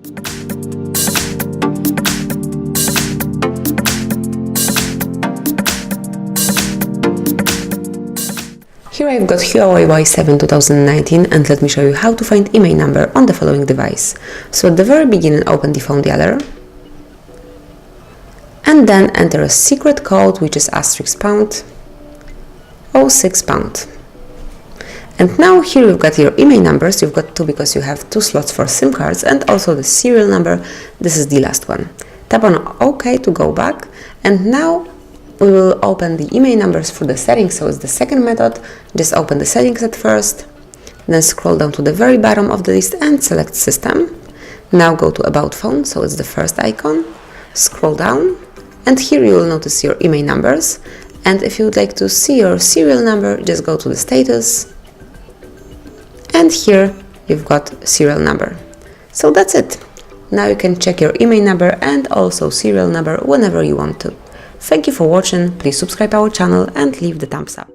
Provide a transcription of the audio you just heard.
Here I've got HUAWEI Y7 2019, and let me show you how to find Imei number on the following device. So at the very beginning, open the phone dialer and then enter a secret code, which is *## 06#. And now here you've got your Imei numbers. You've got two because you have two slots for SIM cards, and also the serial number. This is the last one. Tap on OK to go back, and now we will open the Imei numbers for the settings. So it's the second method. Just open the settings at first, then scroll down to the very bottom of the list and select System. Now go to About Phone, so it's the first icon. Scroll down, and here you will notice your Imei numbers. And if you would like to see your serial number, just go to the status, and here you've got serial number. So that's it. Now you can check your Imei number and also serial number whenever you want to. Thank you for watching. Please subscribe our channel and leave the thumbs up.